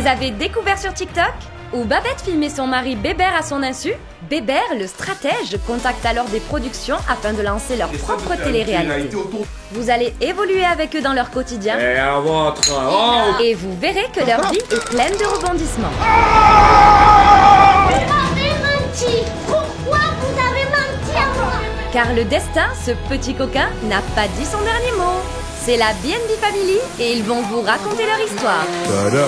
avez découvert sur TikTok? Où Babette filmait son mari Bébert à son insu? Bébert, le stratège, contacte alors des productions afin de lancer leur propre télé-réalité. Vous allez évoluer avec eux dans leur quotidien. Et à votre... Oh. Et vous verrez que leur vie est pleine de rebondissements. Vous m'avez menti! Pourquoi vous avez menti à moi? Car le destin, ce petit coquin, n'a pas dit son dernier mot. C'est la BNB Family et ils vont vous raconter leur histoire. Voilà.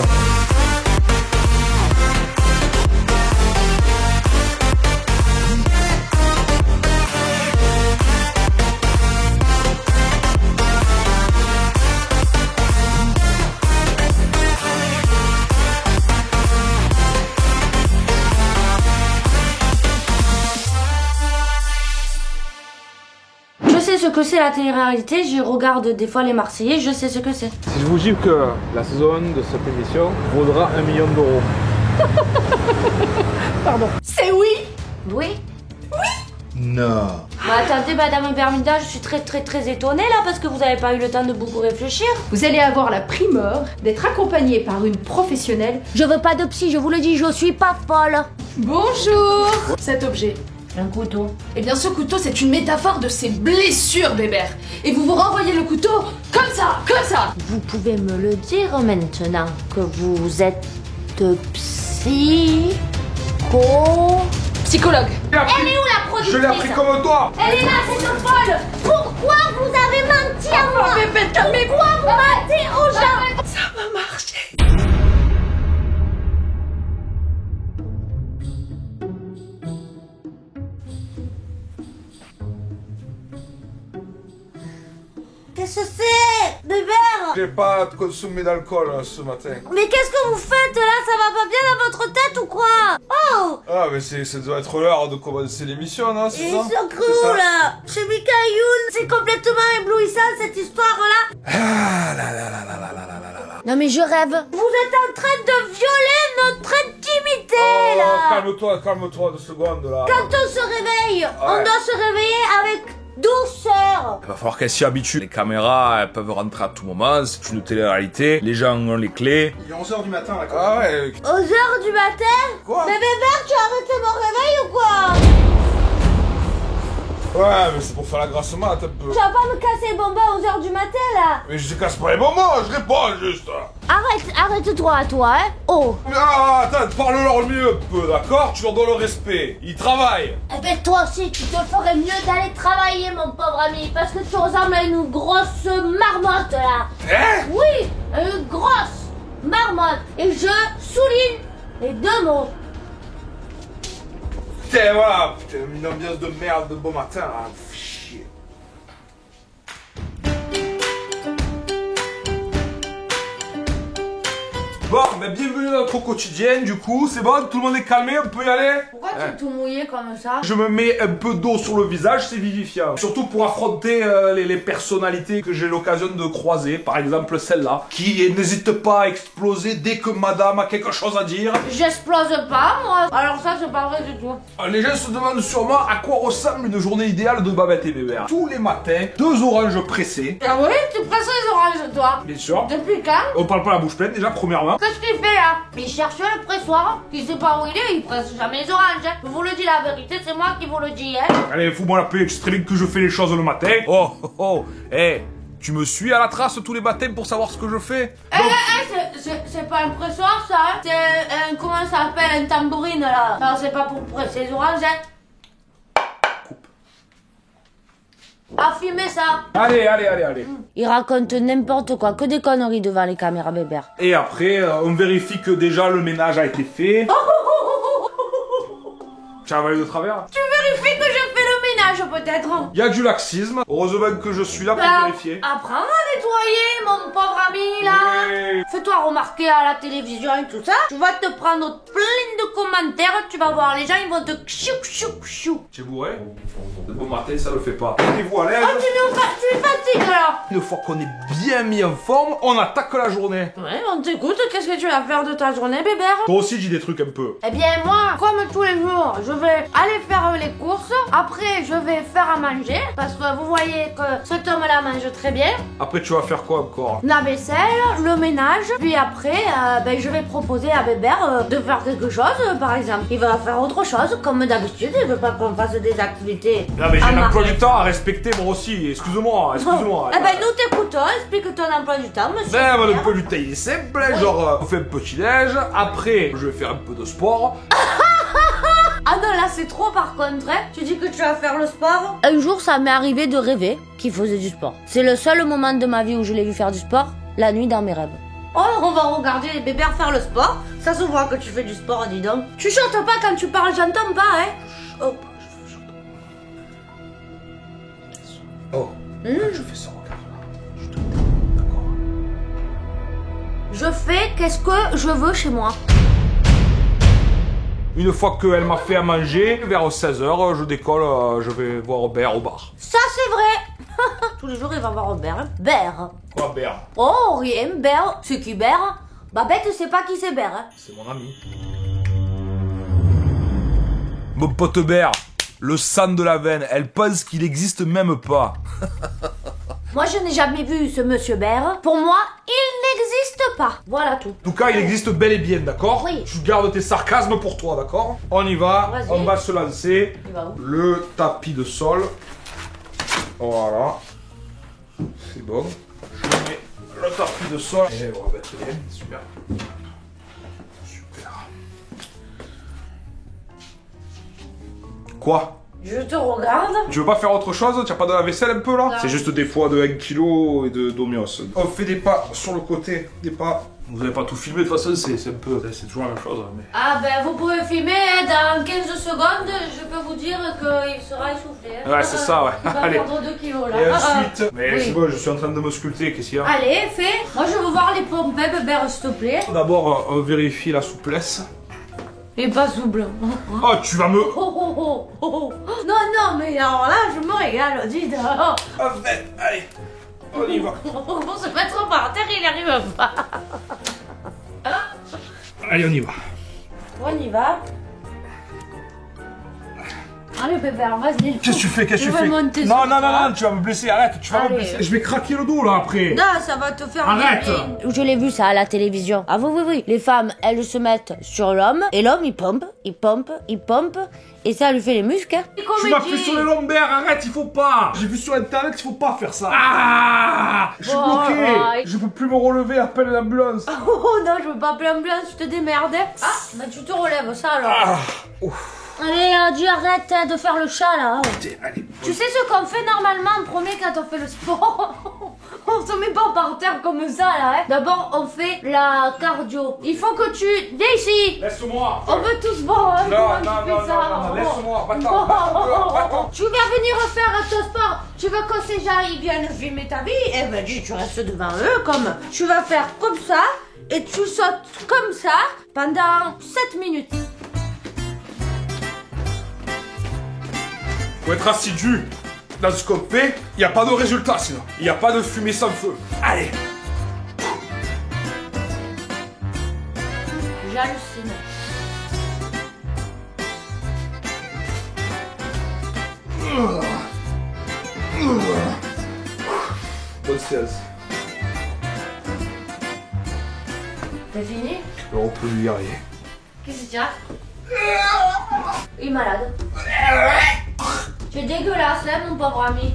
Je sais ce que c'est la télé-réalité, je regarde des fois les Marseillais, je sais ce que c'est. Si je vous dis que la saison 1 de cette émission vaudra 1 million d'euros. Pardon. C'est oui! Oui. Non. Bah attendez madame Bermuda, je suis très étonnée là parce que vous avez pas eu le temps de beaucoup réfléchir. Vous allez avoir la primeur d'être accompagné par une professionnelle. Je veux pas de psy, je vous le dis, je suis pas folle. Bonjour! Cet objet. Un couteau. Eh bien, ce couteau, c'est une métaphore de ses blessures, Bébert. Et vous vous renvoyez le couteau comme ça, comme ça. Vous pouvez me le dire maintenant que vous êtes Psychologue. Elle est où la productrice? Je l'ai appris comme toi. Elle est là, cette folle! Pourquoi vous avez menti à moi? Bébé, calmez-vous. Pourquoi vous mentez aux gens? Ça va marcher. Qu'est-ce que c'est? Bébert! J'ai pas consommé d'alcool ce matin. Mais qu'est-ce que vous faites là? Ça va pas bien dans votre tête ou quoi? Oh! Ah mais ça doit être l'heure de commencer l'émission, non? C'est Ils ça? sont crus là! Chez Mika Youn, c'est complètement éblouissant cette histoire là! Ah là là là là là là là là là. Non mais je rêve. Vous êtes en train de violer notre intimité Oh, là! calme-toi 2 secondes là. Quand on se réveille, on doit se réveiller avec douceur! Il va falloir qu'elle s'y habitue. Les caméras, elles peuvent rentrer à tout moment, c'est une télé-réalité. Les gens ont les clés. Il est 11h du matin là. Ah ouais. Aux heures du matin? Quoi? Mais Bébert, tu as arrêté mon réveil ou quoi? Ouais, mais c'est pour faire la grasse mat un peu. Tu vas pas me casser les bonbons aux heures du matin là? Mais je te casse pas les bonbons, je réponds juste. Arrête-toi à toi, hein. Oh. Ah, attends, parle-leur mieux un peu, d'accord? Tu leur donnes le respect. Ils travaillent. Eh ben toi aussi, tu te ferais mieux d'aller travailler mon pauvre ami, parce que tu ressembles à une grosse marmotte là. Hein? Oui, une grosse marmotte. Et je souligne les 2 mots. Putain, voilà, putain, une ambiance de merde de bon matin, là. Pff, chier. Bon, ben bienvenue dans notre quotidien, du coup, c'est bon, tout le monde est calmé, on peut y aller? Pourquoi tu es tout mouillé comme ça? Je me mets un peu d'eau sur le visage, c'est vivifiant. Surtout pour affronter les personnalités que j'ai l'occasion de croiser, par exemple celle-là, qui n'hésite pas à exploser dès que madame a quelque chose à dire. J'explose pas moi. Alors ça c'est pas vrai du tout. Les gens se demandent sûrement à quoi ressemble une journée idéale de Babette et Bébert. Tous les matins, 2 oranges pressées. Ah oui, tu presses les oranges toi. Bien sûr. Depuis quand? On parle pas la bouche pleine déjà, premièrement. Qu'est-ce qu'il fait là? Il cherche le pressoir, il sait pas où il est, il presse jamais les oranges. Hein. Je vous le dis la vérité, c'est moi qui vous le dis. Hein. Allez, fous-moi la paix, c'est très bien que je fais les choses le matin. Oh, oh, oh, hé, tu me suis à la trace tous les matins pour savoir ce que je fais? C'est pas un pressoir ça, hein. C'est comment ça s'appelle, un tambourine là. Alors c'est pas pour presser les oranges. Hein. Affumez ça. Allez. Il raconte n'importe quoi, que des conneries devant les caméras Bébert. Et après, on vérifie que déjà le ménage a été fait. Tu as avalé de travers? Tu vérifies que je fais le ménage peut-être? Il y a du laxisme. Heureusement que je suis là pour vérifier. Apprends à nettoyer mon pauvre ami là. Oui. Fais-toi remarquer à la télévision et tout ça. Tu vas te prendre plein de commentaires. Tu vas voir, les gens ils vont te chou. Tu es bourré? De bon matin, ça le fait pas. Mettez-vous à l'aise. Oh, tu es fatigué alors. Une fois qu'on est bien mis en forme, on attaque la journée. Ouais, on t'écoute. Qu'est-ce que tu vas faire de ta journée, Bébert? Toi aussi, dis des trucs un peu. Eh bien, moi, comme tous les jours, je vais aller faire les courses. Après, je vais aller faire à manger, parce que vous voyez que cet homme-là mange très bien. Après, tu vas faire quoi encore? La vaisselle, le ménage, puis après, je vais proposer à Bébert de faire quelque chose, par exemple. Il va faire autre chose, comme d'habitude, il veut pas qu'on fasse des activités. Non, mais j'ai un emploi du temps à respecter, moi aussi. Excuse-moi, excuse-moi. Nous t'écoutons, explique ton emploi du temps, monsieur. Ben, mon emploi du temps, il est simple, genre, on fait un petit-déj, après, je vais faire un peu de sport. Ah non, là c'est trop par contre, hein. Tu dis que tu vas faire le sport. Un jour, ça m'est arrivé de rêver qu'il faisait du sport. C'est le seul moment de ma vie où je l'ai vu faire du sport, la nuit dans mes rêves. Oh, on va regarder les bébés faire le sport. Ça se voit que tu fais du sport, dis donc. Tu chantes pas quand tu parles, j'entends pas, hein. Oh. Oh, je fais ça, regarde là. Je te d'accord. Je fais qu'est-ce que je veux chez moi. Une fois qu'elle m'a fait à manger, vers 16h, je décolle, je vais voir Robert au bar. Ça c'est vrai. Tous les jours il va voir Robert. Hein. Bert. Quoi, Bert? Oh, rien, Bert. C'est qui Bert? Babette sait pas qui c'est Bert. Hein. C'est mon ami. Mon pote Bert, le sang de la veine, elle pense qu'il existe même pas. Moi, je n'ai jamais vu ce monsieur Bert. Pour moi, il n'existe pas. Voilà tout. En tout cas, il existe bel et bien, d'accord? Oui. Je garde tes sarcasmes pour toi, d'accord? On y va, on va se lancer. Il va où? Le tapis de sol. Voilà. C'est bon. Je mets le tapis de sol. Et on va mettre bien, super. Super. Quoi? Je te regarde. Tu veux pas faire autre chose? Tu as pas de la vaisselle un peu là? Non. C'est juste des poids de 1 kg et de d'omios. On fait des pas sur le côté, des pas. Vous avez pas tout filmé de toute façon, c'est un peu. C'est toujours la même chose. Mais... Ah ben vous pouvez filmer, hein, dans 15 secondes, je peux vous dire qu'il sera essoufflé. Hein. Ouais, c'est ça, ouais. Il va Allez. perdre 2 kilos là. Et ensuite. Mais Oui. c'est bon, je suis en train de me sculpter, qu'est-ce qu'il y a? Allez, fais. Moi je veux voir les pompes, Bébert, s'il te plaît. D'abord, on vérifie la souplesse. Et pas souple. Oh, tu vas me. Oh, oh, oh, oh, oh. Non, non, mais alors là, je me régale, dites. Oh. Ah, ben, allez, on y va. Pour se mettre par terre, il arrive pas. Allez, on y va. On y va. Allez, Bébert, vas-y. Qu'est-ce que tu fais? Qu'est-ce que Je tu vais fais? monter Non, sur non, non, toi. non, tu vas me blesser, arrête, tu vas me Allez. blesser. Je vais craquer le dos là après. Non, ça va te faire Arrête. bien. Je l'ai vu ça à la télévision. Ah oui, oui, oui. Les femmes, elles se mettent sur l'homme et l'homme, il pompe, il pompe, il pompe. Et ça lui fait les muscles. Hein. Tu m'as fait sur les lombaires, arrête, il faut pas. J'ai vu sur internet, il faut pas faire ça. Ah, je suis bloqué. Alright. Je peux plus me relever, appelle l'ambulance. Oh non, je veux pas appeler l'ambulance, tu te démerdes. Ah, bah tu te relèves, ça alors. Ah, ouf. Allez, dis arrête de faire le chat là. Allez. Tu sais ce qu'on fait normalement en premier quand on fait le sport? On se met pas par terre comme ça là. Hein. D'abord, on fait la cardio. Il faut que tu... Viens ici. Laisse-moi. On veut tous voir hein, Non, comment non, tu non, fais ça. non, non, laisse-moi, va-t'en, Oh, va-t'en, va-t'en. Tu vas venir faire ton sport. Tu veux que ces gens ils viennent filmer ta vie? Eh ben dis, tu restes devant eux comme... Tu vas faire comme ça et tu sautes comme ça pendant 7 minutes. Faut être assidu dans ce qu'on fait, il n'y a pas de résultat sinon. Il n'y a pas de fumée sans feu. Allez. J'hallucine. Bonne séance. T'as fini? On peut lui y arriver. Qu'est-ce que tu as? Il est malade. Tu es dégueulasse là mon pauvre ami.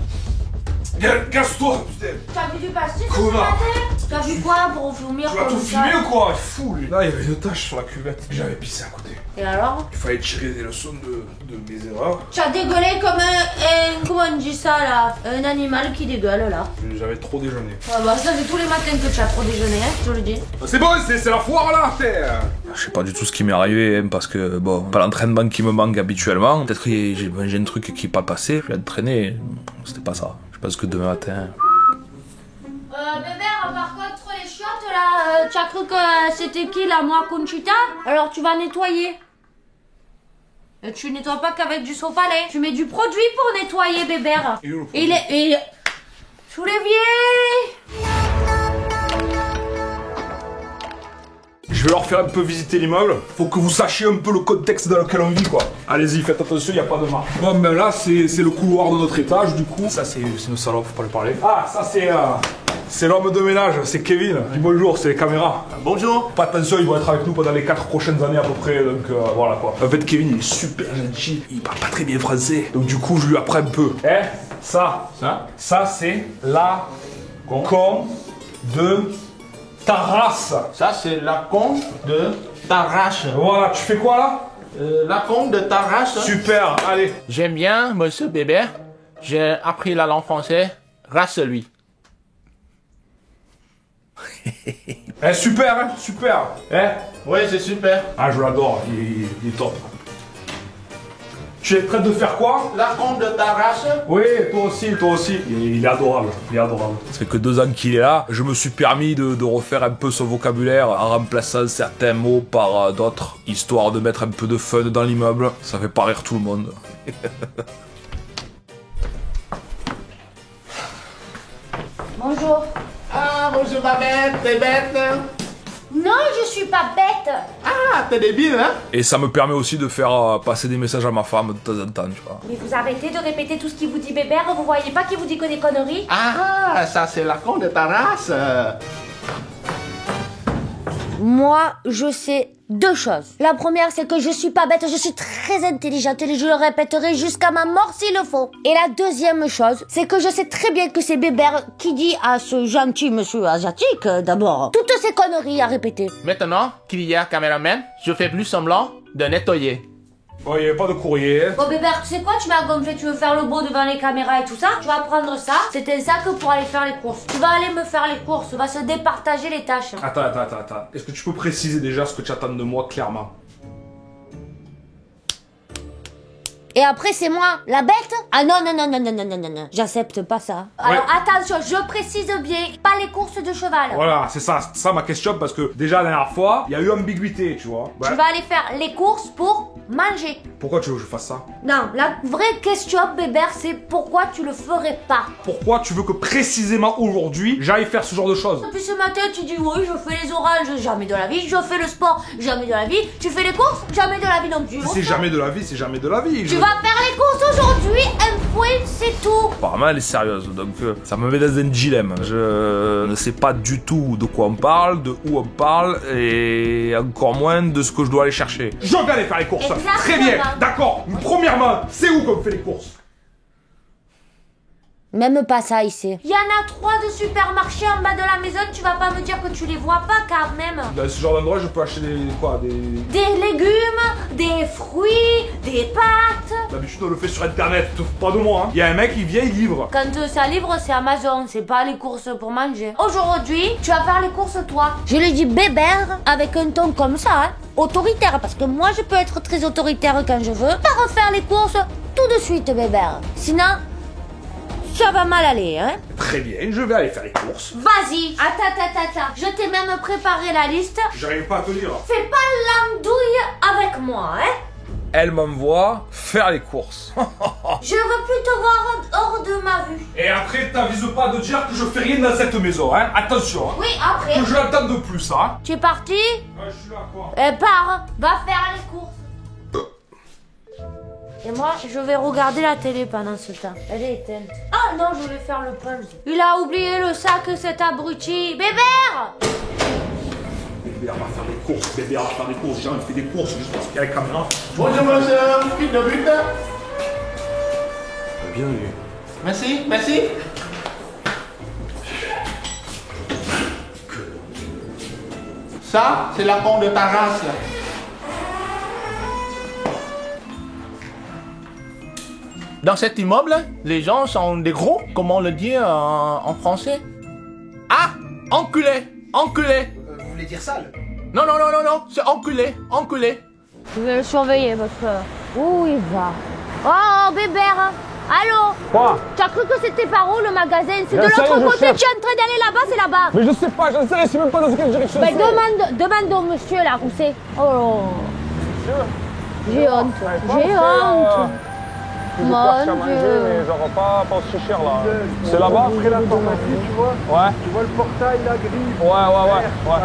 Casse-toi, putain. Tu as vu du pastis ce Connard. matin? Tu as vu quoi pour vomir Tu vas comme tout ça? filmer ou quoi? Il est fou lui. Là, il y avait une tache sur la cuvette. J'avais pissé à côté. Et alors? Il fallait tirer des leçons de mes erreurs. Tu as dégueulé comme un... Comment on dit ça là? Un animal qui dégueule là. J'avais trop déjeuné. Ah bah ça c'est tous les matins que tu as trop déjeuné, hein, je te le dis. C'est bon, c'est la foire là, terre. Je sais pas du tout ce qui m'est arrivé, hein, parce que bon, pas l'entraînement qui me manque habituellement. Peut-être que j'ai mangé un truc qui n'est pas passé. Je vais entraîner, c'était pas ça. Je pense que demain matin. Bébert, par contre les chiottes là, tu as cru que c'était qui là, moi Conchita? Alors tu vas nettoyer. Et tu nettoies pas qu'avec du sopalin. Tu mets du produit pour nettoyer, Bébert. Et où le produit? Il est sous l'évier. Je vais leur faire un peu visiter l'immeuble. Faut que vous sachiez un peu le contexte dans lequel on vit, quoi. Allez-y, faites attention, il n'y a pas de marche. Bon, ben là, c'est le couloir de notre étage, du coup. Ça, c'est une salope, faut pas lui parler. Ah, ça, c'est l'homme de ménage, c'est Kevin. Dis bonjour, c'est les caméras. Bonjour. Pas attention, ils vont être avec nous pendant les 4 prochaines années à peu près, donc voilà quoi. En fait, Kevin, il est super gentil, il parle pas très bien français, donc du coup, je lui apprends un peu. Ça, c'est la con de ta race. Ça, c'est la con de ta race. Voilà, tu fais quoi là? La con de ta race. Super, allez. J'aime bien, monsieur Bébert. J'ai appris la langue française grâce à lui. Super, hein, super. Oui, c'est super. Ah, je l'adore, il est top. Tu es prêt de faire quoi? La con de ta race. Oui, toi aussi. Il est adorable, Ça fait que 2 ans qu'il est là. Je me suis permis de refaire un peu son vocabulaire en remplaçant certains mots par d'autres, histoire de mettre un peu de fun dans l'immeuble. Ça fait pas rire tout le monde. Bonjour. Ah, bonjour ma bête, t'es bête. Non, je suis pas bête. Ah, t'es débile, hein? Et ça me permet aussi de faire passer des messages à ma femme de temps en temps, tu vois. Mais vous arrêtez de répéter tout ce qu'il vous dit Bébert, vous voyez pas qu'il vous dit que des conneries? Ah, ça c'est la con de ta race. Moi, je sais 2 choses. La première, c'est que je suis pas bête, je suis très intelligente et je le répéterai jusqu'à ma mort s'il le faut. Et la deuxième chose, c'est que je sais très bien que c'est Bébert qui dit à ce gentil monsieur asiatique, d'abord, toutes ces conneries à répéter. Maintenant qu'il y a caméraman, je fais plus semblant de nettoyer. Oh, il n'y avait pas de courrier. Bon Bébert, tu sais quoi, tu m'as gonflé, tu veux faire le beau devant les caméras et tout ça? Tu vas prendre ça, c'est un sac pour aller faire les courses. Tu vas aller me faire les courses, on va se départager les tâches. Attends. Est-ce que tu peux préciser déjà ce que tu attends de moi clairement? Et après, c'est moi, la bête? Ah non, j'accepte pas ça. Alors attention, je précise bien, pas les courses de cheval. Voilà, c'est ça ma question, parce que déjà la dernière fois, il y a eu ambiguïté, tu vois. Tu vas aller faire les courses pour manger. Pourquoi tu veux que je fasse ça? Non, la vraie question, Bébert, c'est pourquoi tu le ferais pas? Pourquoi tu veux que précisément aujourd'hui, j'aille faire ce genre de choses? Depuis ce matin, tu dis oui, je fais les oranges, jamais de la vie. Je fais le sport, jamais de la vie. Tu fais les courses, jamais de la vie non plus. C'est jamais de la vie, c'est jamais de la vie. Tu vas faire les courses aujourd'hui, un point, c'est tout. Apparemment, elle est sérieuse, donc ça me met dans un dilemme. Je ne sais pas du tout de quoi on parle, de où on parle, et encore moins de ce que je dois aller chercher. Je vais aller faire les courses. Exactement. Très bien, d'accord. Premièrement, c'est où qu'on fait les courses? Même pas ça ici. Il y en a 3 de supermarchés en bas de la maison, tu vas pas me dire que tu les vois pas quand même. Dans ce genre d'endroit, je peux acheter des légumes, des fruits, des pâtes. D'habitude, on le fait sur internet, pas de moi. Il y a un mec, il vient, il livre. Quand ça livre, c'est Amazon, c'est pas les courses pour manger. Aujourd'hui, tu vas faire les courses toi. Je lui dis Bébert avec un ton comme ça, hein, autoritaire, parce que moi je peux être très autoritaire quand je veux. Pas refaire les courses tout de suite, Bébert. Sinon, ça va mal aller, hein. Très bien, je vais aller faire les courses. Vas-y. Attends. Je t'ai même préparé la liste. J'arrive pas à te lire. Fais pas l'andouille avec moi, hein. Elle m'envoie faire les courses. Je veux plus te voir hors de ma vue. Et après, t'avises pas de dire que je fais rien dans cette maison, hein. Attention, hein. Oui, après. Que je l'entende de plus, hein. Tu es parti? Ouais, je suis là, quoi. Pars, va faire les courses. Et moi, je vais regarder la télé pendant ce temps. Elle est éteinte. Ah non, je voulais faire le punch. Il a oublié le sac, cet abruti. Bébert! Bébert va faire les courses, Bébert va faire les courses. J'ai fait des courses juste parce qu'il y a la caméra. Bonjour monsieur, fille de but. Bien, lui. Merci. Ça, c'est la con de ta race. Dans cet immeuble, les gens sont des gros, comment le dire en français? Ah, enculé. Vous voulez dire sale? Non, c'est enculé. Je vais le surveiller parce que... Où il va? Oh, Bébert! Allô? Quoi? Tu as cru que c'était par où le magasin? C'est de Ça y est, l'autre je côté, cherche. tu es en train d'aller là-bas, c'est là-bas. Mais je sais pas, j'en sais même pas dans quelle direction Ben demande au monsieur là où c'est. Oh, j'ai honte. Mon Dieu. genre pas aussi cher là. C'est là-bas? Après la pharmacie, tu vois? Ouais. Tu vois le portail, la grille? Ouais.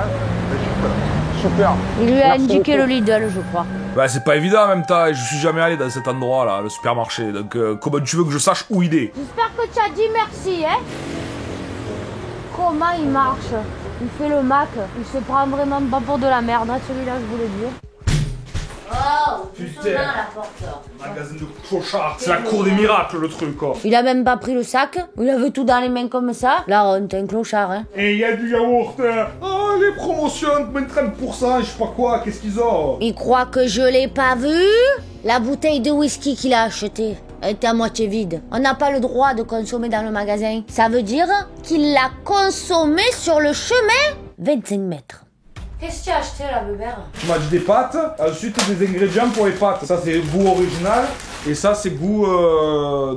Super. Il lui a indiqué le Lidl, je crois. Bah c'est pas évident en même temps, je suis jamais allé dans cet endroit là, le supermarché, donc comment tu veux que je sache où il est? J'espère que tu as dit merci, hein. Comment il marche? Il fait le Mac, il se prend vraiment pas pour de la merde, hein, celui-là je vous le dis. Oh, Putain. la porte. Magasin de clochard, c'est la cour des miracles le truc quoi. Il a même pas pris le sac, il avait tout dans les mains comme ça. Là, on est un clochard, hein. Et il y a du yaourt, oh les promotions, moins de 30%, je sais pas quoi, qu'est-ce qu'ils ont? Il croit que je l'ai pas vu? La bouteille de whisky qu'il a achetée, elle était à moitié vide. On n'a pas le droit de consommer dans le magasin. Ça veut dire qu'il l'a consommé sur le chemin 25 mètres. Qu'est-ce que tu as acheté là, Bébert? Tu m'as dit des pâtes, ensuite des ingrédients pour les pâtes. Ça c'est goût original, et ça c'est goût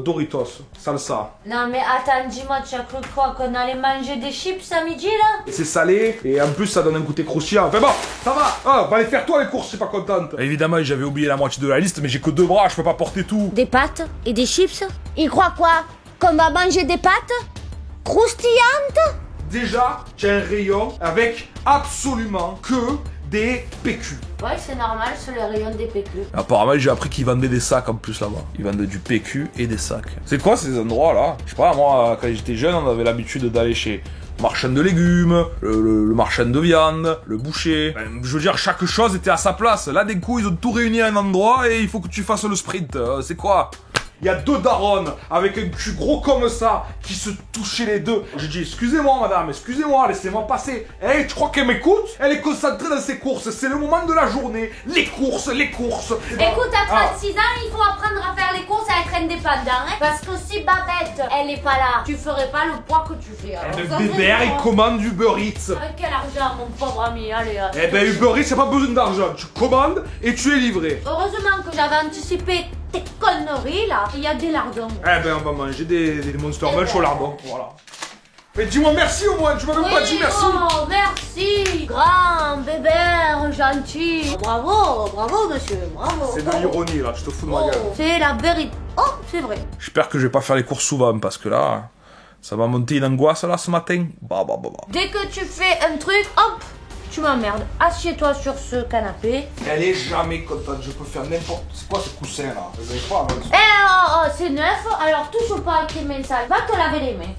Doritos, salsa. Non mais attends, dis-moi, tu as cru quoi? Qu'on allait manger des chips à midi là? Et c'est salé, et en plus ça donne un goûter croustillant. Enfin bon, ça va. Ah, va aller faire toi les courses, je suis pas contente. Évidemment, j'avais oublié la moitié de la liste, mais j'ai que 2 bras, je peux pas porter tout. Des pâtes et des chips? Il croit quoi? Qu'on va manger des pâtes croustillantes? Déjà, tu as un rayon avec absolument que des PQ. Ouais, c'est normal, c'est le rayon des PQ. Apparemment, j'ai appris qu'ils vendaient des sacs en plus là-bas. Ils vendaient du PQ et des sacs. C'est quoi ces endroits là? Je sais pas, moi, quand j'étais jeune, on avait l'habitude d'aller chez le marchand de légumes, le marchand de viande, le boucher. Ben, je veux dire, chaque chose était à sa place. Là, d'un coup, ils ont tout réuni à un endroit et il faut que tu fasses le sprint. C'est quoi? Il y a 2 darons avec un cul gros comme ça qui se touchaient les deux. J'ai dit, excusez-moi madame, excusez-moi, laissez-moi passer. Eh, tu crois qu'elle m'écoute? Elle est concentrée dans ses courses, c'est le moment de la journée. Les courses, les courses. Écoute, à 36 ans, il faut apprendre à faire les courses et à être indépendant, hein. Parce que si Babette, elle est pas là, tu ferais pas le poids que tu fais. Alors, Eh ben, Bébert, il commande du Uber Eats. Avec quel argent, mon pauvre ami, allez. Eh ben, Uber Eats, c'est pas besoin d'argent. Tu commandes et tu es livré. Heureusement que j'avais anticipé tes conneries là. Il y a des lardons. Eh ben, on va manger des Monster Munch au lardon, voilà. Mais dis-moi merci au moins, tu m'as même pas dit merci. Oh, merci. Grand, Bébert, gentil. Bravo, bravo monsieur, bravo. C'est de l'ironie là, je te fous de ma gueule. C'est la vérité. Oh, c'est vrai. J'espère que je vais pas faire les courses souvent parce que là, ça va monter une angoisse là ce matin. Bah. Dès que tu fais un truc, hop, tu m'emmerdes. Assieds-toi sur ce canapé. Elle est jamais contente, je peux faire n'importe... C'est quoi ce coussin là? Vous avez pas avec ça? Eh c'est neuf, alors touche pas avec tes mains sales. Va te laver les mains.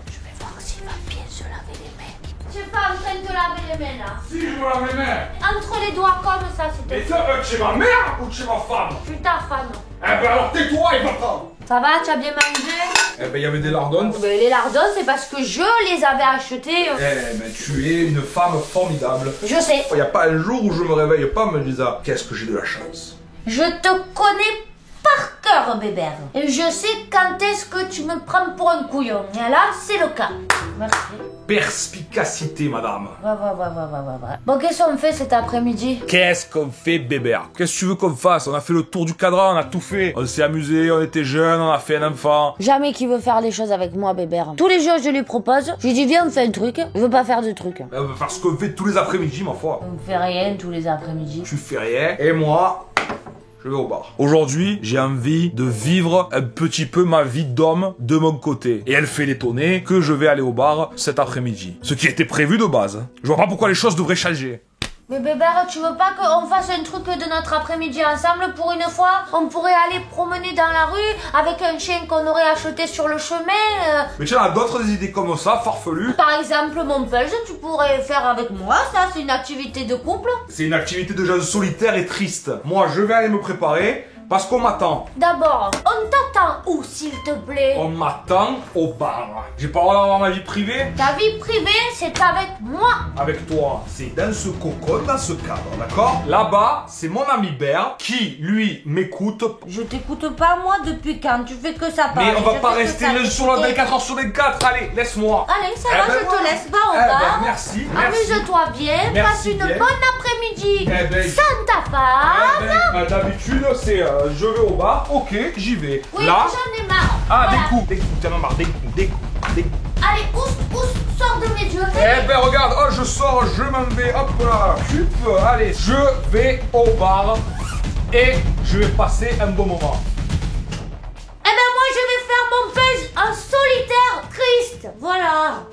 Je vais voir s'il va bien se laver les mains. Tu es pas en train de te laver les mains là. Si, je me lave les mains. Entre les doigts comme ça, c'était. Mais ça, tu es ma mère ou tu es ma femme? Je suis ta femme. Eh ben alors tais-toi et va-t'en. Ça va, tu as bien mangé? Eh ben il y avait des lardons. Ben, les lardons, c'est parce que je les avais achetés. Eh ben tu es une femme formidable. Je sais. Il n'y a pas un jour où je me réveille pas en me disant qu'est-ce que j'ai de la chance. Je te connais par cœur, Bébert. Et je sais quand est-ce que tu me prends pour un couillon. Et là, c'est le cas. Merci. Perspicacité, madame. Va. Bon, qu'est-ce qu'on fait cet après-midi? Qu'est-ce qu'on fait, Bébert? Qu'est-ce que tu veux qu'on fasse? On a fait le tour du cadran, on a tout fait. On s'est amusé, on était jeunes, on a fait un enfant. Jamais qu'il veut faire des choses avec moi, Bébert. Tous les jours, je lui propose. Je lui dis, viens, on fait un truc. Il veut pas faire de truc. On va faire ce qu'on fait tous les après-midi, ma foi. On fait rien tous les après-midi. Tu fais rien, et moi... je vais au bar. Aujourd'hui, j'ai envie de vivre un petit peu ma vie d'homme de mon côté. Et elle fait l'étonner que je vais aller au bar cet après-midi. Ce qui était prévu de base. Je vois pas pourquoi les choses devraient changer. Mais Bébert, tu veux pas qu'on fasse un truc de notre après-midi ensemble pour une fois? On pourrait aller promener dans la rue avec un chien qu'on aurait acheté sur le chemin. Mais tu as d'autres idées comme ça, farfelues? Par exemple, mon pelge, tu pourrais faire avec moi, ça c'est une activité de couple. C'est une activité de gens solitaire et triste. Moi, je vais aller me préparer parce qu'on m'attend. D'abord, on t'attend où, s'il te plaît? On m'attend au bar. J'ai pas le droit d'avoir ma vie privée? Ta vie privée, c'est avec moi. Avec toi, c'est dans ce cocon, dans ce cadre, d'accord? Là-bas, c'est mon ami Bert qui, lui, m'écoute. Je t'écoute pas, moi, depuis quand? Tu fais que ça parler. Mais on va pas rester l'un sur l'autre 24 heures sur 24. Allez, laisse-moi. Allez, ça va, je te laisse. Va au bar. Merci. Amuse-toi bien. Passe une bonne après-midi. Sans ta femme. D'habitude, c'est je vais au bar, ok, j'y vais. Oui, là, j'en ai marre. ah, Voilà. des coups, t'en as marre, des coups. Allez, oust, sors de mes yeux. Eh ben regarde, oh je sors, je m'en vais, hop là, allez, je vais au bar et je vais passer un bon moment. Eh ben moi je vais faire mon page en solitaire triste. Voilà.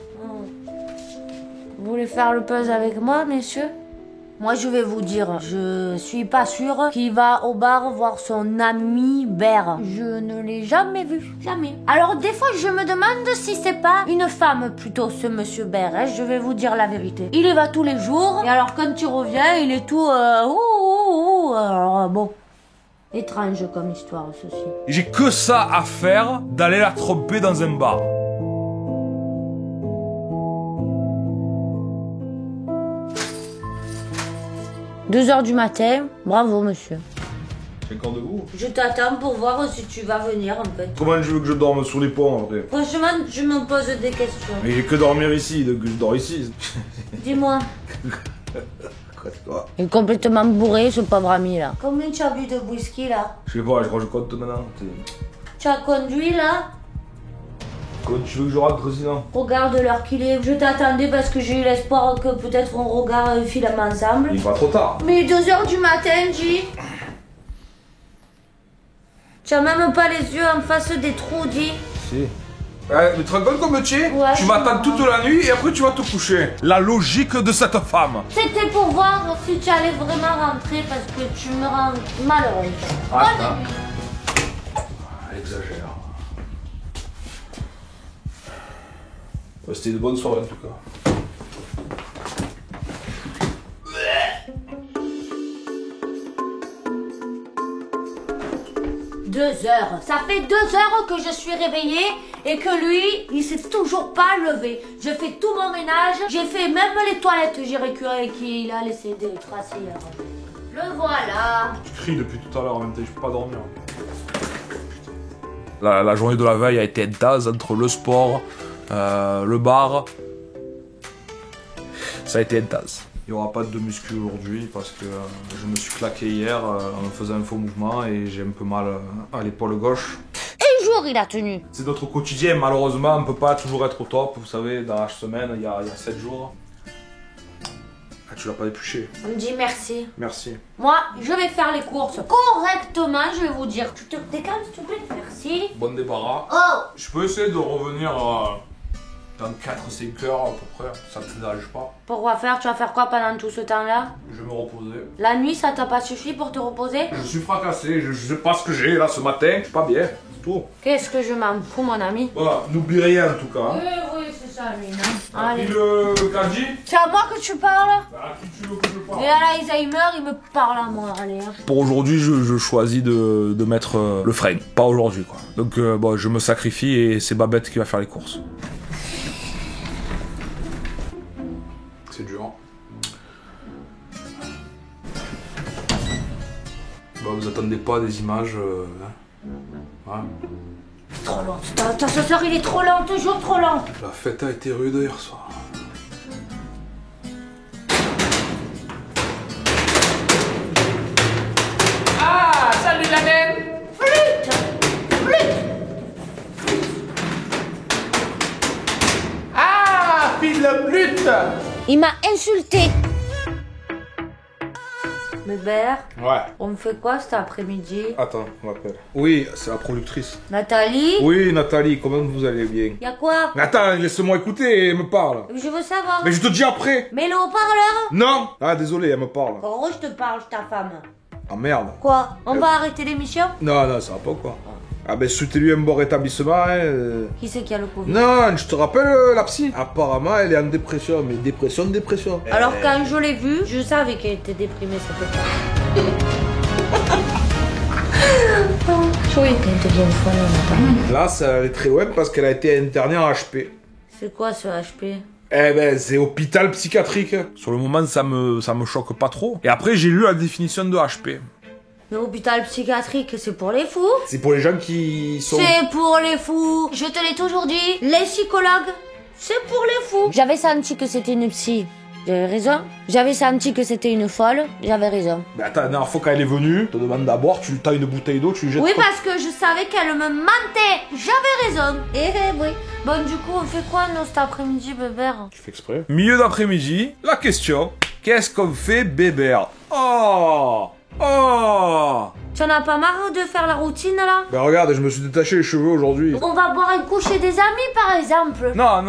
Vous voulez faire faire le puzzle avec moi, messieurs? Moi, je vais vous dire, je suis pas sûre qu'il va au bar voir son ami Bert. Je ne l'ai jamais vu. Jamais. Alors, des fois, je me demande si c'est pas une femme, plutôt, ce monsieur Bert. Hein, je vais vous dire la vérité. Il y va tous les jours. Et alors, quand il revient, il est tout... Alors, bon... Étrange comme histoire, ceci. J'ai que ça à faire d'aller la tromper dans un bar. « 2h du matin, bravo monsieur. T'es encore debout? Je t'attends pour voir si tu vas venir en fait. Comment tu veux que je dorme sur les ponts après? Franchement, je me pose des questions. Mais j'ai que dormir ici, donc je dors ici. Dis-moi. Quoi? Il est complètement bourré ce pauvre ami là. Combien tu as bu de whisky là? Je sais pas, je crois que je compte maintenant. Tu as conduit là? Comment tu veux que je rentre sinon? Regarde l'heure qu'il est. Je t'attendais parce que j'ai eu l'espoir que peut-être on regarde un film ensemble. Il est pas trop tard. Mais 2h du matin, J. Tu as même pas les yeux en face des trous, J. Si. Mais tu te rends compte comme tu es? Ouais, tu m'attends toute la nuit et après tu vas te coucher. La logique de cette femme. C'était pour voir si tu allais vraiment rentrer parce que tu me rends malheureuse. Attends. Elle exagère. C'était une bonne soirée en tout cas. 2 heures. Ça fait 2 heures que je suis réveillée et que lui, il s'est toujours pas levé. Je fais tout mon ménage, j'ai fait même les toilettes, j'ai récuré qu'il a laissé des traces hier. Le voilà. Tu cries depuis tout à l'heure en même temps, je peux pas dormir. La journée de la veille a été intense entre le sport, le bar. Ça a été intense. Il n'y aura pas de muscu aujourd'hui parce que je me suis claqué hier en me faisant un faux mouvement et j'ai un peu mal à l'épaule gauche. Un jour il a tenu. C'est notre quotidien, malheureusement, on ne peut pas toujours être au top. Vous savez, dans la semaine, il y a 7 jours. Ah, tu l'as pas épluché. On me dit merci. Merci. Moi, je vais faire les courses correctement, je vais vous dire. Tu te décales s'il te plaît? Merci. Bon débarras. Oh! Je peux essayer de revenir dans 4-5 heures à peu près. Ça te dérange pas? Pourquoi faire? Tu vas faire quoi pendant tout ce temps-là? Je vais me reposer. La nuit, ça t'a pas suffi pour te reposer? Je suis fracassé, je sais pas ce que j'ai là ce matin. Je suis pas bien, c'est tout. Qu'est-ce que je m'en fous, mon ami? Voilà, n'oublie rien en tout cas. Hein. Oui, c'est ça, lui, non? T'as Allez. pris le kanji? C'est à moi que tu parles? Bah, à qui tu veux que je parle? Et à l'Alzheimer, il me parle à moi, allez. Hein. Pour aujourd'hui, je choisis de mettre le frein. Pas aujourd'hui quoi. Donc bon, je me sacrifie et c'est Babette qui va faire les courses. C'est dur. Bah, vous attendez pas des images. Hein. Trop lent. Ta ce soir, il est trop lent, toujours trop lent. La fête a été rude hier soir. Ah, salut la naine. Ah, fille de pute. Il m'a insulté. Bébert, Ouais. on me fait quoi cet après-midi? Attends, on m'appelle. Oui, c'est la productrice. Nathalie? Oui, Nathalie, comment vous allez bien? Y'a quoi? Attends, laisse-moi écouter, elle me parle. Je veux savoir. Mais je te dis après. Mets le haut-parleur. Non. Ah, désolé, elle me parle. Oh, je te parle, ta femme. Ah merde. Quoi? On va arrêter l'émission? Non, non, ça va pas quoi. Ah ben, souhaitez-lui un bon rétablissement, hein. Qui c'est qui a le Covid? Non, je te rappelle la psy. Apparemment, elle est en dépression, mais dépression. Alors quand je l'ai vue, je savais qu'elle était déprimée cette femme. Oui, elle devient folle, Nathalie. Là, ça allait très loin parce qu'elle a été internée en HP. C'est quoi ce HP? Eh ben, c'est hôpital psychiatrique. Sur le moment, ça me choque pas trop. Et après, j'ai lu la définition de HP. L'hôpital psychiatrique, c'est pour les fous. C'est pour les gens qui sont... C'est pour les fous. Je te l'ai toujours dit. Les psychologues, c'est pour les fous. J'avais senti que c'était une psy. J'avais raison. J'avais senti que c'était une folle. J'avais raison. Mais attends, la dernière fois quand elle est venue, te demande d'abord, tu as une bouteille d'eau, tu lui jettes... Oui, parce que je savais qu'elle me mentait. J'avais raison. Oui. Bon, du coup, on fait quoi, nous, cet après-midi, Bébert? Tu fais exprès. Milieu d'après-midi, la question, qu'est-ce qu'on fait, Bébert? Oh! Tu en as pas marre de faire la routine là? Bah regarde, je me suis détaché les cheveux aujourd'hui. On va boire un coup chez des amis par exemple. Non.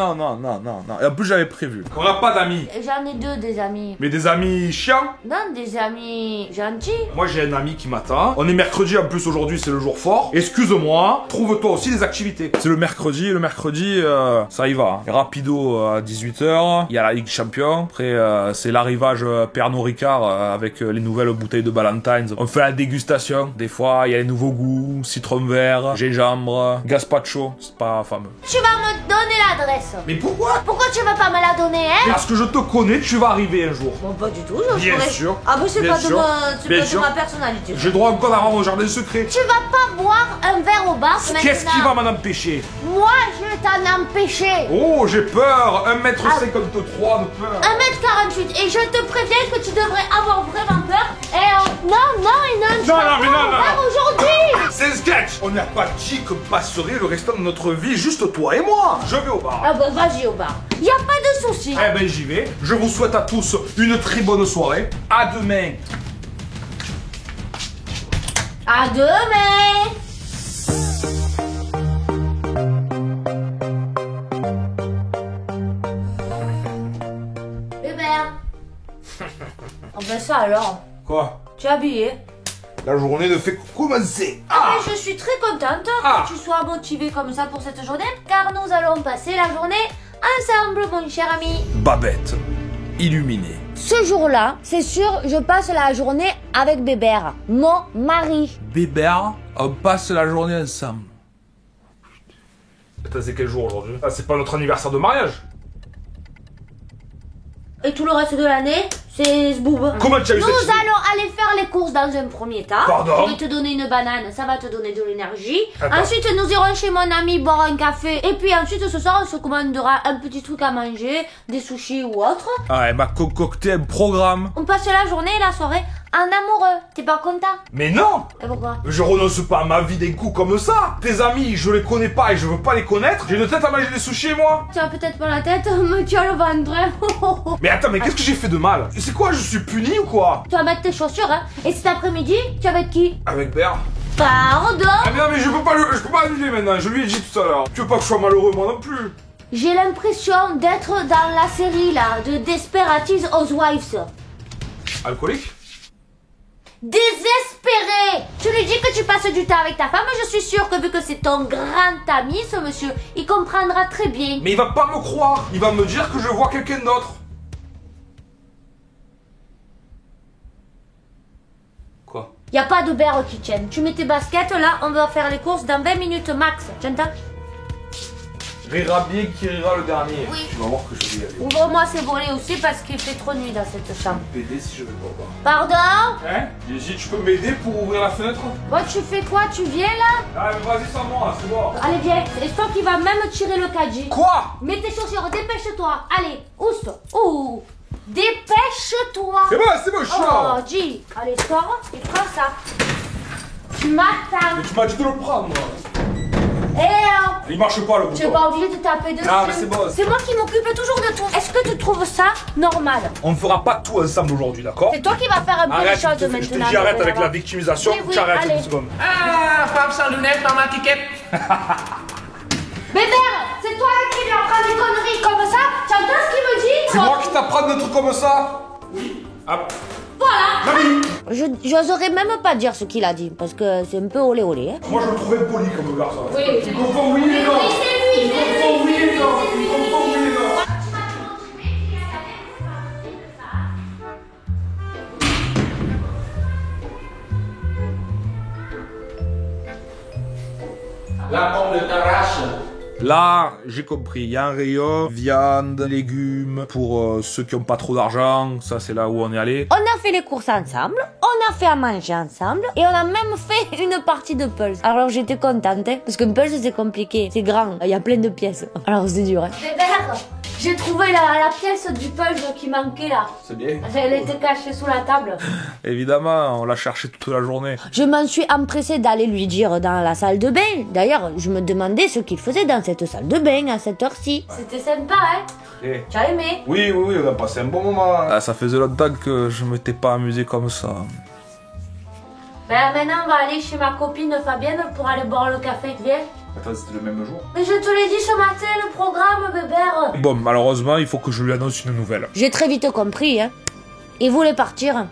Et en plus j'avais prévu. On n'a pas d'amis. J'en ai 2 des amis. Mais des amis chiants? Non, des amis gentils. Moi j'ai un ami qui m'attend. On est mercredi en plus aujourd'hui, c'est le jour fort. Excuse-moi, trouve-toi aussi des activités. C'est le mercredi, ça y va. Rapido à 18h, il y a la Ligue Champion. Après c'est l'arrivage Pernod Ricard avec les nouvelles bouteilles de Ballantines. On fait la dégustation. Des fois il y a les nouveaux goûts, citron vert, gingembre, gazpacho. C'est pas fameux. Tu vas me donner l'adresse. Mais pourquoi? Pourquoi tu vas pas me la donner, hein? Parce que je te connais, tu vas arriver un jour. Bon, pas du tout, Bien sûr. Ah bah c'est Bien pas sûr. de ma personnalité. J'ai droit encore d'avoir mon jardin secret. Tu vas pas boire un verre au bar maintenant. Qu'est-ce qui va m'en empêcher? Moi, je vais t'en empêcher. Oh, j'ai peur. 1m53 de peur. 1m48 et je te préviens que tu devrais avoir vraiment peur. Et non, aujourd'hui. C'est un sketch. On n'a pas dit que passerait le restant de notre vie juste toi et moi. Je vais au bar. Ah bah vas-y au bar. Y a pas de souci. Eh ben j'y vais. Je vous souhaite à tous une très bonne soirée. À demain. À demain. Bébert. Oh ben ça alors. Quoi? Tu es habillé? La journée ne fait que commencer. Ah mais je suis très contente que tu sois motivé comme ça pour cette journée, car nous allons passer la journée ensemble, mon cher ami. Babette, illuminée. Ce jour-là, c'est sûr, je passe la journée avec Bébert, mon mari. Bébert, on passe la journée ensemble. Attends, c'est quel jour aujourd'hui? Ah, c'est pas notre anniversaire de mariage? Et tout le reste de l'année, c'est ce boob. Comment tu as eu Nous cette idée? allons aller faire les courses dans un premier temps. Pardon? Je vais te donner une banane, ça va te donner de l'énergie. Attends. Ensuite, nous irons chez mon ami boire un café. Et puis ensuite, ce soir, on se commandera un petit truc à manger, des sushis ou autre. Ah, elle m'a concocté un programme. On passe la journée et la soirée en amoureux. T'es pas content? Mais non! Et pourquoi? Je renonce pas à ma vie d'un coup comme ça. Tes amis, je les connais pas et je veux pas les connaître. J'ai une tête à manger des sushis, moi. Tu as peut-être pas la tête, mais tu as le ventre. Hein. Mais attends, mais qu'est-ce que j'ai fait de mal? C'est quoi, je suis puni ou quoi? Tu vas mettre tes chaussures, hein. Et cet après-midi, tu es avec qui? Avec Bert. Pardon? Ah mais non, mais je peux pas annuler maintenant, je lui ai dit tout à l'heure. Tu veux pas que je sois malheureux, moi non plus. J'ai l'impression d'être dans la série, là, de Desperate Housewives. Alcoolique? Désespéré! Tu lui dis que tu passes du temps avec ta femme, je suis sûre que vu que c'est ton grand ami, ce monsieur, il comprendra très bien. Mais il va pas me croire, il va me dire que je vois quelqu'un d'autre. Quoi? Y a pas de beurre qui tienne. Tu mets tes baskets là, on va faire les courses dans 20 minutes max. Tu entends? Rira bien qui rira le dernier. Oui. Tu vas voir que je vais y aller. Ouvre-moi ces volets aussi parce qu'il fait trop nuit dans cette chambre. Je vais t'aider si je vais pas au bar. Pardon? Hein? J'ai dit, tu peux m'aider pour ouvrir la fenêtre? Bon, tu fais quoi? Tu viens là? Ah mais vas-y sans moi, c'est bon. Allez, viens. Et toi qui va même tirer le caddie. Quoi? Mets tes chaussures, dépêche-toi. Allez, oust. Ouh. Dépêche-toi. C'est bon, je suis là. Oh, dis. Allez, sors et prends ça. Tu m'attends. Mais tu m'as dit de le prendre. Eh Il marche pas le Tu es bouton. pas obligé de taper dessus. Ah, mais c'est bon. C'est moi qui m'occupe toujours de tout. Est-ce que tu trouves ça normal? On ne fera pas tout ensemble aujourd'hui, d'accord? C'est toi qui vas faire un peu les Arrête, choses je maintenant. te dis arrête avec Bébert. la victimisation, Oui, oui, tu arrêtes allez. une seconde. Ah, femme sans lunettes dans ma ticket. Bébert, c'est toi qui lui apprends des conneries comme ça? Tu entends ce qu'il me dit? C'est moi qui t'apprends des trucs comme ça? Oui. Hop. Voilà. Mamie. J'oserais même pas dire ce qu'il a dit parce que c'est un peu olé olé. Hein. Moi je le trouvais poli comme garçon. Oui. Tu confonds oui et non. Oui, c'est lui, Tu c'est confonds lui, oui et non. c'est Tu lui, confonds oui et non. La pomme de t'arrache. Là, j'ai compris, il y a un rayon, viande, légumes, pour ceux qui n'ont pas trop d'argent, ça c'est là où on est allé. On a fait les courses ensemble, on a fait à manger ensemble et on a même fait une partie de Pulse. Alors j'étais contente hein, parce que Pulse c'est compliqué, c'est grand, il y a plein de pièces. Alors c'est dur. Hein. Bébert, j'ai trouvé la pièce du Pulse qui manquait là. C'est bien. Elle était cachée sous la table. Évidemment, on l'a cherché toute la journée. Je m'en suis empressée d'aller lui dire dans la salle de bain. D'ailleurs, je me demandais ce qu'il faisait dans cette salle de bain à cette heure-ci. C'était sympa, hein? Et... Tu as aimé? Oui, on a passé un bon moment. Ah, ça faisait longtemps que je m'étais pas amusé comme ça. Ben maintenant, on va aller chez ma copine Fabienne pour aller boire le café. Viens. Attends, c'était le même jour. Mais je te l'ai dit ce matin, le programme, Bébert. Bon, malheureusement, il faut que je lui annonce une nouvelle. J'ai très vite compris, hein. Il voulait partir.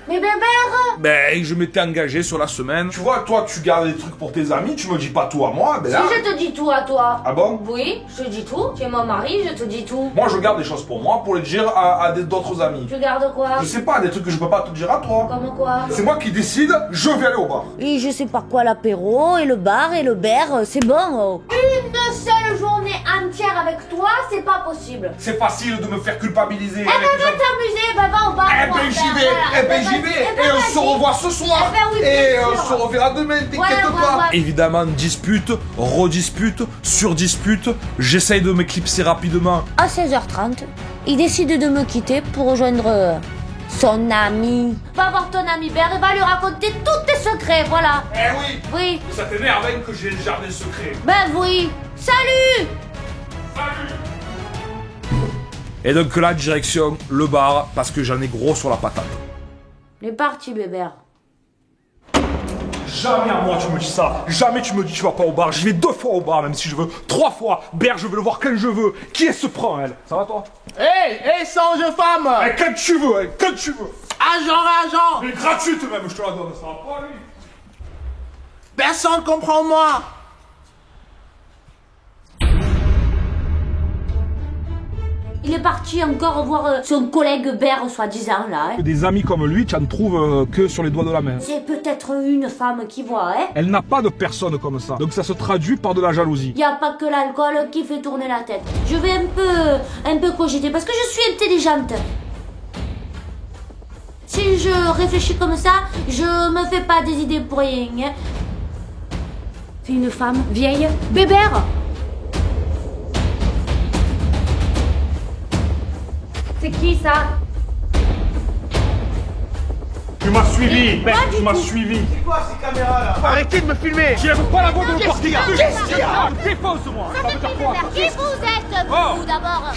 Mais Bébert! Ben, je m'étais engagé sur la semaine. Tu vois, toi, tu gardes des trucs pour tes amis, tu me dis pas tout à moi, ben là... Si je te dis tout à toi. Ah bon? Oui, je te dis tout. Tu es mon mari, je te dis tout. Moi, je garde des choses pour moi, pour les dire à d'autres amis. Tu gardes quoi? Je sais pas, des trucs que je peux pas te dire à toi. Comme quoi? C'est moi qui décide, je vais aller au bar. Et je sais pas quoi, l'apéro, et le bar, et le beurre, c'est bon. Oh. Une seule journée entière avec toi, c'est pas possible. C'est facile de me faire culpabiliser. Eh ben, va t'amuser, va au bar. Eh ben, j'y vais, et on se revoit ce soir. Eh ben oui, et bien on sûr. se reverra demain, t'inquiète pas. Évidemment, dispute, redispute, surdispute. J'essaye de m'éclipser rapidement. À 16h30, il décide de me quitter pour rejoindre son ami. Va voir ton ami Bert et va lui raconter tous tes secrets, voilà. Eh oui. Oui. Ça t'énerve hein, que j'ai le jardin secret. Ben oui. Salut. Et donc là, direction le bar, parce que j'en ai gros sur la patate. Il est parti, Bébert. Jamais à moi tu me dis ça. Jamais tu me dis tu vas pas au bar. J'y vais 2 fois au bar, même si je veux 3 fois. Bert, je veux le voir quand je veux. Qui est ce prend, elle? Ça va toi? Hé, singe femme! Quand tu veux, hein, quand tu veux. Agent! Mais gratuite même, je te la donne, ça va pas lui. Personne comprend moi! Il est parti encore voir son collègue Bert, soi-disant, là. Hein. Des amis comme lui, tu en trouves que sur les doigts de la main. C'est peut-être une femme qui voit, hein. Elle n'a pas de personne comme ça. Donc ça se traduit par de la jalousie. Y a pas que l'alcool qui fait tourner la tête. Je vais un peu cogiter parce que je suis intelligente. Si je réfléchis comme ça, je me fais pas des idées pour rien. Hein. C'est une femme vieille. Bébert. C'est qui ça? Tu m'as suivi, Bert, tu m'as suivi. C'est quoi ces caméras là? Arrêtez de me filmer! Tu n'aimes pas la voix de mon parti. Qu'est-ce qu'il y a? Défonce-moi. Ça veut dire quoi? Qui vous êtes, vous, d'abord?